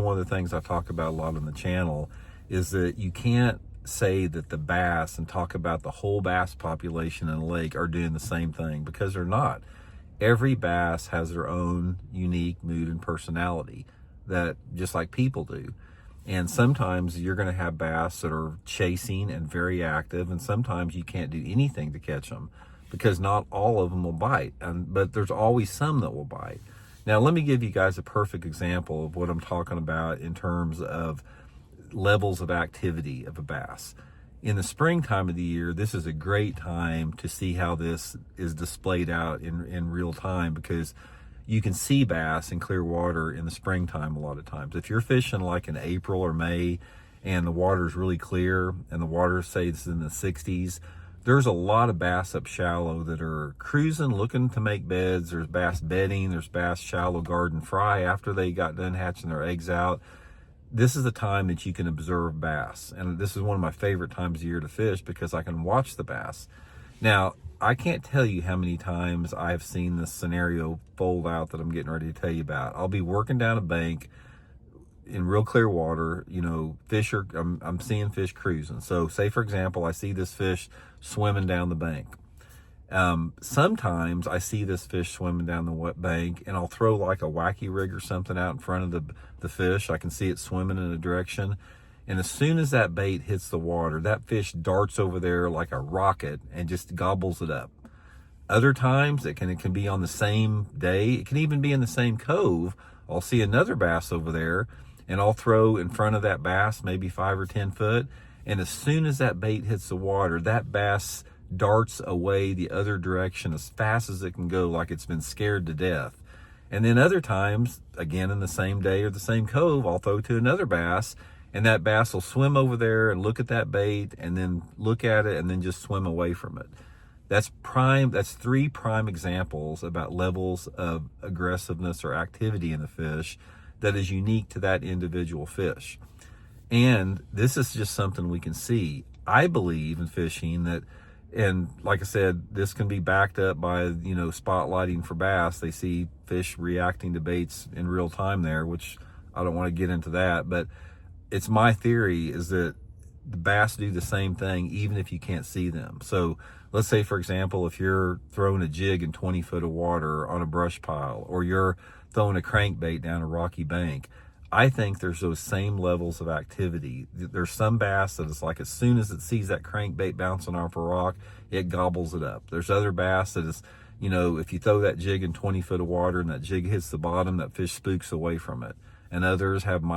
one of the things I talk about a lot on the channel, is that you can't say that the bass and talk about the whole bass population in a lake are doing the same thing, because they're not. Every bass has their own unique mood and personality, that just like people do. And sometimes you're going to have bass that are chasing and very active, and sometimes you can't do anything to catch them, because not all of them will bite, but there's always some that will bite. Now, let me give you guys a perfect example of what I'm talking about in terms of levels of activity of a bass. In the springtime of the year, this is a great time to see how this is displayed out in real time, because you can see bass in clear water in the springtime a lot of times. If you're fishing like in April or May and the water is really clear and the water, say, is in the 60s, there's a lot of bass up shallow that are cruising, looking to make beds. There's bass bedding, there's bass shallow garden fry after they got done hatching their eggs out. This is the time that you can observe bass. And this is one of my favorite times of year to fish, because I can watch the bass. Now, I can't tell you how many times I've seen this scenario fold out that I'm getting ready to tell you about. I'll be working down a bank in real clear water, I'm seeing fish cruising. So say, for example, I see this fish swimming down the bank. Sometimes I see this fish swimming down the wet bank, and I'll throw like a wacky rig or something out in front of the fish. I can see it swimming in a direction. And as soon as that bait hits the water, that fish darts over there like a rocket and just gobbles it up. Other times it can be on the same day. It can even be in the same cove. I'll see another bass over there, and I'll throw in front of that bass, maybe 5 or 10 foot. And as soon as that bait hits the water, that bass darts away the other direction as fast as it can go, like it's been scared to death. And then other times, again in the same day or the same cove, I'll throw to another bass, and that bass will swim over there and look at that bait and then look at it and then just swim away from it. That's 3 prime examples about levels of aggressiveness or activity in the fish that is unique to that individual fish. And this is just something we can see. I believe in fishing that, and like I said, this can be backed up by, spotlighting for bass. They see fish reacting to baits in real time there, which I don't want to get into that, but it's my theory is that the bass do the same thing even if you can't see them. So let's say, for example, if you're throwing a jig in 20 foot of water on a brush pile, or you're throwing a crankbait down a rocky bank, I think there's those same levels of activity. There's some bass that is like, as soon as it sees that crankbait bouncing off a rock, it gobbles it up. There's other bass that is, if you throw that jig in 20 foot of water and that jig hits the bottom, that fish spooks away from it. And others have